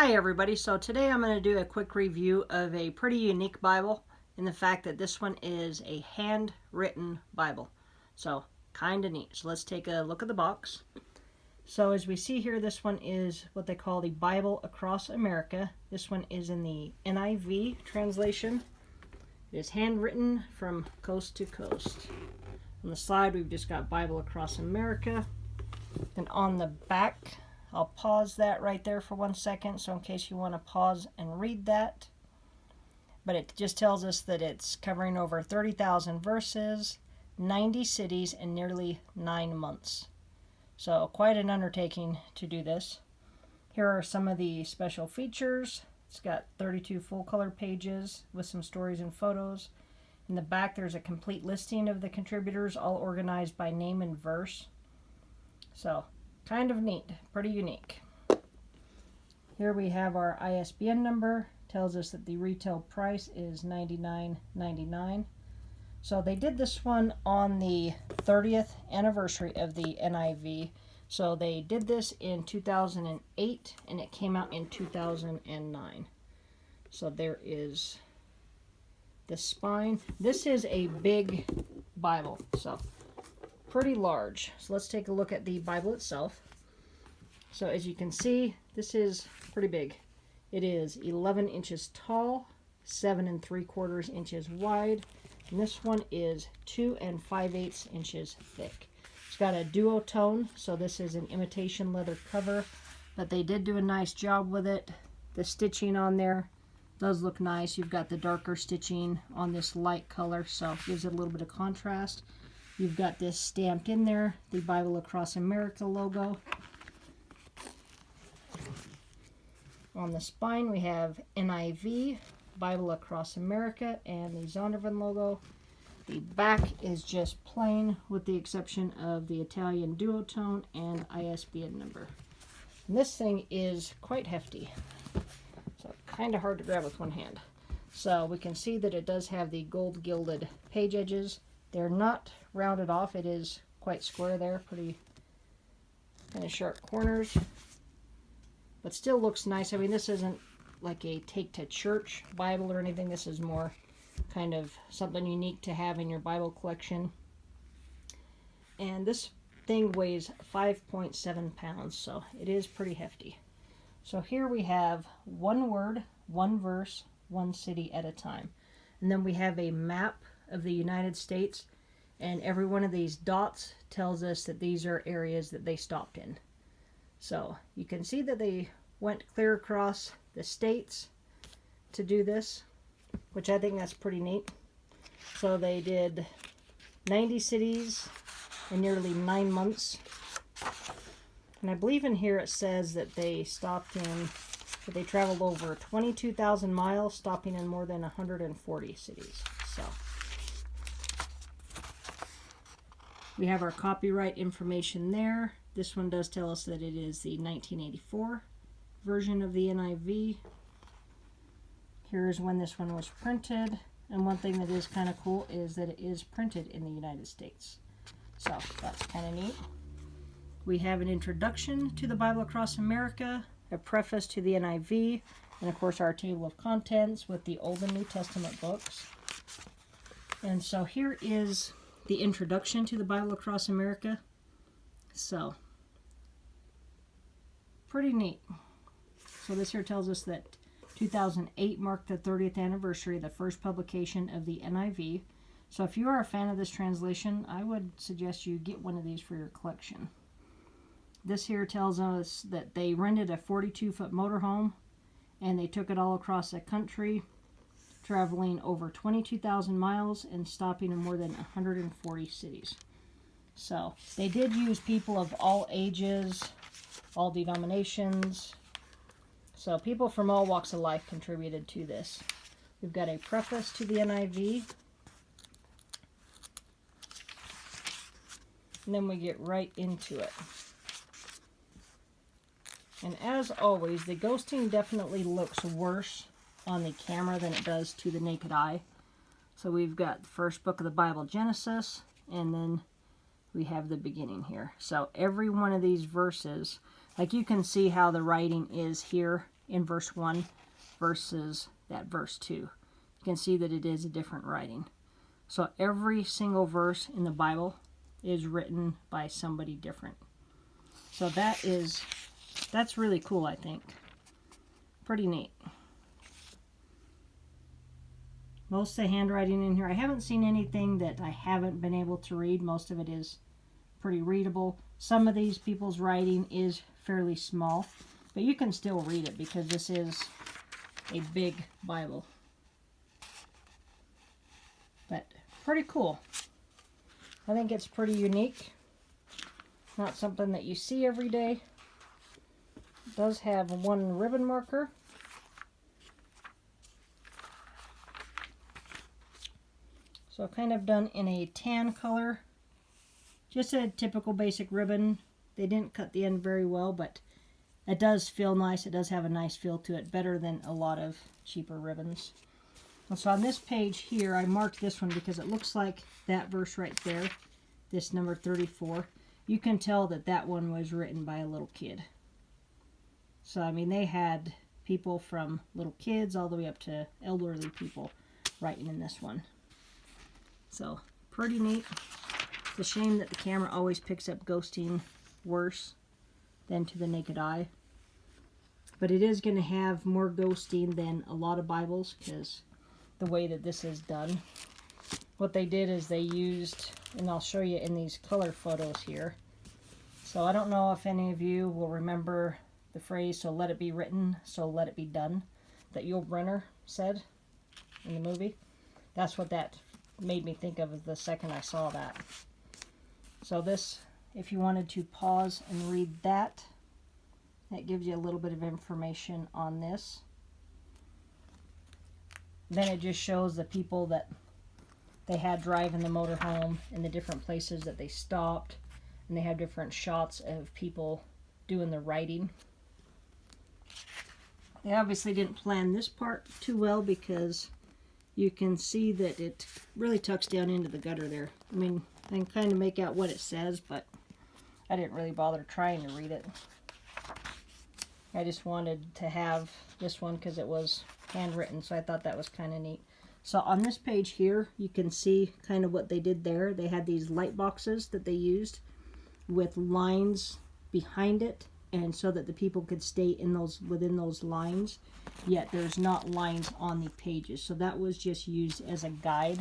Hi everybody, so today I'm going to do a quick review of a pretty unique Bible in the fact that this one is a handwritten Bible. So kind of neat. So let's take a look at the box. So as we see here, this one is what they call the Bible Across America. This one is in the NIV translation. It is handwritten from coast to coast. On the side we've just got Bible Across America. And on the back, I'll pause that right there for 1 second, so in case you want to pause and read that. But it just tells us that it's covering over 30,000 verses, 90 cities, and nearly 9 months. So quite an undertaking to do this. Here are some of the special features. It's got 32 full-color pages with some stories and photos. In the back, there's a complete listing of the contributors, all organized by name and verse. So kind of neat, pretty unique. Here we have our ISBN number. Tells us that the retail price is $99.99. So they did this one on the 30th anniversary of the NIV. So they did this in 2008 and it came out in 2009. So there is the spine. This is a big Bible, so pretty large. So let's take a look at the Bible itself. So as you can see, this is pretty big. It is 11 inches tall, 7 3/4 inches wide, and this one is 2 5/8 inches thick. It's got a duotone, so this is an imitation leather cover, but they did do a nice job with it. The stitching on there does look nice. You've got the darker stitching on this light color, so it gives it a little bit of contrast. You've got this stamped in there, the Bible Across America logo. On the spine we have NIV, Bible Across America, and the Zondervan logo. The back is just plain with the exception of the Italian duotone and ISBN number. And this thing is quite hefty, so kind of hard to grab with one hand. So we can see that it does have the gold gilded page edges. They're not rounded off. It is quite square there, pretty kind of sharp corners, but still looks nice. I mean, this isn't like a take to church Bible or anything. This is more kind of something unique to have in your Bible collection. And this thing weighs 5.7 pounds, so it is pretty hefty. So here we have one word, one verse, one city at a time. And then we have a map of the United States, and every one of these dots tells us that these are areas that they stopped in. So you can see that they went clear across the states to do this, which I think that's pretty neat. So they did 90 cities in nearly 9 months. And I believe in here it says that they stopped in, that they traveled over 22,000 miles, stopping in more than 140 cities. So we have our copyright information there. This one does tell us that it is the 1984 version of the NIV. Here's when this one was printed. And one thing that is kind of cool is that it is printed in the United States. So that's kind of neat. We have an introduction to the Bible Across America, a preface to the NIV, and of course our table of contents with the Old and New Testament books. And so here is the introduction to the Bible Across America. So pretty neat. So this here tells us that 2008 marked the 30th anniversary of the first publication of the NIV. So if you are a fan of this translation, I would suggest you get one of these for your collection. This here tells us that they rented a 42-foot motorhome and they took it all across the country, traveling over 22,000 miles and stopping in more than 140 cities. So they did use people of all ages, all denominations. So people from all walks of life contributed to this. We've got a preface to the NIV. And then we get right into it. And as always, the ghosting definitely looks worse on the camera than it does to the naked eye. So we've got the first book of the Bible, Genesis, and then we have the beginning here. So every one of these verses, like you can see how the writing is here in verse 1 versus that verse 2. You can see that it is a different writing. So every single verse in the Bible is written by somebody different. So that's really cool, I think. Pretty neat. Most of the handwriting in here, I haven't seen anything that I haven't been able to read. Most of it is pretty readable. Some of these people's writing is fairly small, but you can still read it because this is a big Bible. But pretty cool. I think it's pretty unique. Not something that you see every day. It does have one ribbon marker. So kind of done in a tan color. Just a typical basic ribbon. They didn't cut the end very well, but it does feel nice. It does have a nice feel to it. Better than a lot of cheaper ribbons. And so on this page here, I marked this one because it looks like that verse right there, this number 34. You can tell that that one was written by a little kid. So, I mean, they had people from little kids all the way up to elderly people writing in this one. So, pretty neat. It's a shame that the camera always picks up ghosting worse than to the naked eye. But it is going to have more ghosting than a lot of Bibles because the way that this is done. What they did is they used, and I'll show you in these color photos here. So I don't know if any of you will remember the phrase, "So let it be written, so let it be done," that Yul Brynner said in the movie. That's what that made me think of the second I saw that. So this, if you wanted to pause and read that, that gives you a little bit of information on this. Then it just shows the people that they had driving the motorhome and the different places that they stopped. And they have different shots of people doing the writing. They obviously didn't plan this part too well because you can see that it really tucks down into the gutter there. I mean, I can kind of make out what it says, but I didn't really bother trying to read it. I just wanted to have this one because it was handwritten, so I thought that was kind of neat. So on this page here, you can see kind of what they did there. They had these light boxes that they used with lines behind it, and so that the people could stay in those within those lines, yet there's not lines on the pages. So that was just used as a guide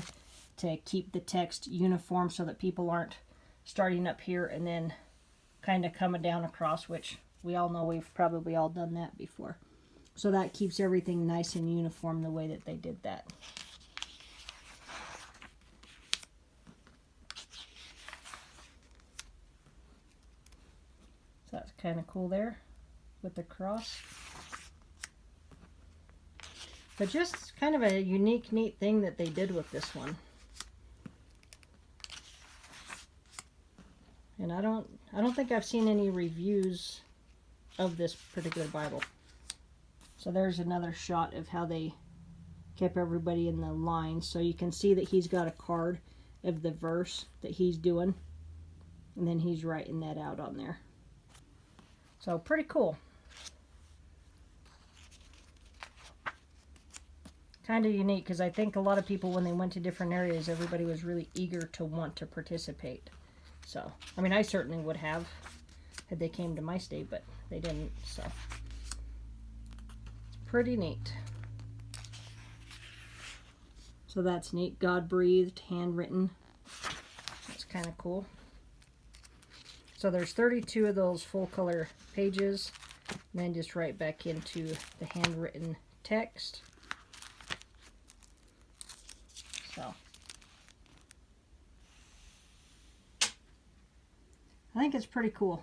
to keep the text uniform so that people aren't starting up here and then kind of coming down across, which we all know we've probably all done that before. So that keeps everything nice and uniform the way that they did that. So that's kind of cool there with the cross. But just kind of a unique, neat thing that they did with this one. And I don't think I've seen any reviews of this particular Bible. So there's another shot of how they kept everybody in the line. So you can see that he's got a card of the verse that he's doing. And then he's writing that out on there. So pretty cool. Kind of unique because I think a lot of people, when they went to different areas, everybody was really eager to want to participate. So, I mean, I certainly would have had they came to my state, but they didn't. So, it's pretty neat. So that's neat. God breathed, handwritten. That's kind of cool. So there's 32 of those full color pages, and then just right back into the handwritten text. So I think it's pretty cool.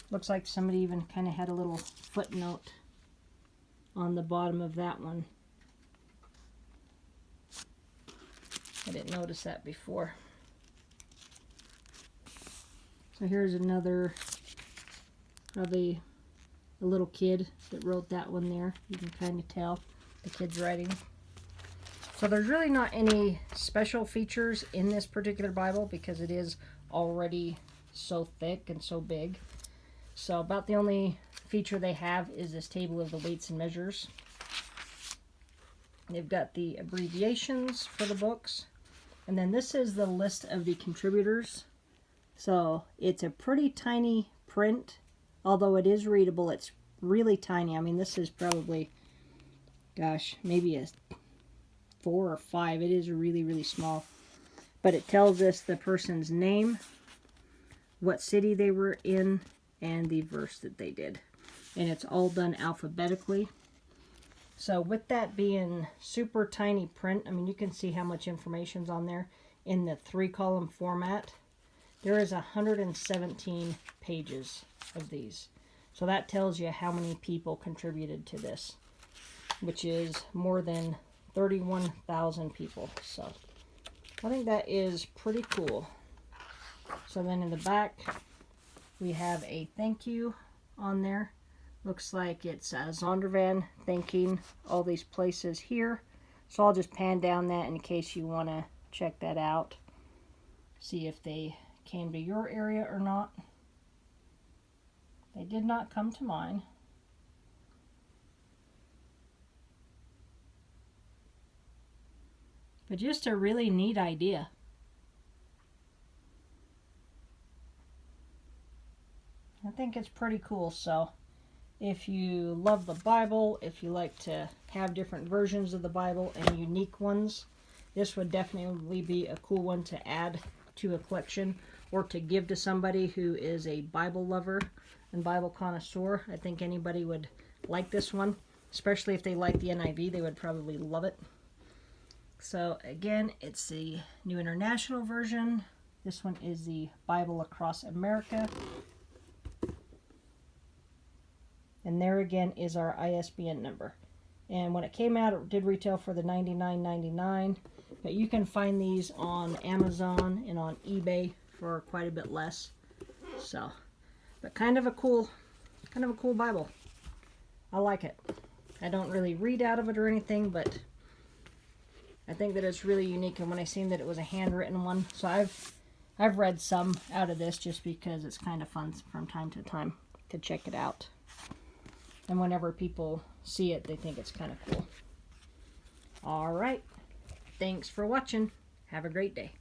Looks like somebody even kind of had a little footnote on the bottom of that one. I didn't notice that before. So here's another, probably a little kid that wrote that one there. You can kind of tell the kid's writing. So there's really not any special features in this particular Bible because it is already so thick and so big. So about the only feature they have is this table of the weights and measures. They've got the abbreviations for the books. And then this is the list of the contributors. So it's a pretty tiny print. Although it is readable, it's really tiny. I mean, this is probably, gosh, maybe a 4 or 5. It is really, really small. But it tells us the person's name, what city they were in, and the verse that they did. And it's all done alphabetically. So with that being super tiny print, I mean, you can see how much information's on there in the 3-column format. There is 117 pages of these. So that tells you how many people contributed to this, which is more than 31,000 people. So I think that is pretty cool. So then in the back, we have a thank you on there. Looks like it's Zondervan thanking all these places here. So I'll just pan down that in case you want to check that out. See if they came to your area or not. They did not come to mine. But just a really neat idea. I think it's pretty cool. So if you love the Bible, if you like to have different versions of the Bible and unique ones, this would definitely be a cool one to add to a collection or to give to somebody who is a Bible lover and Bible connoisseur. I think anybody would like this one, especially if they like the NIV. They would probably love it. So again, it's the New International Version. This one is the Bible Across America. And there again is our ISBN number. And when it came out, it did retail for the $99.99. But you can find these on Amazon and on eBay for quite a bit less. So, but kind of a cool Bible. I like it. I don't really read out of it or anything, but I think that it's really unique. And when I seen that it was a handwritten one, so I've read some out of this just because it's kind of fun from time to time to check it out. And whenever people see it, they think it's kind of cool. All right. Thanks for watching. Have a great day.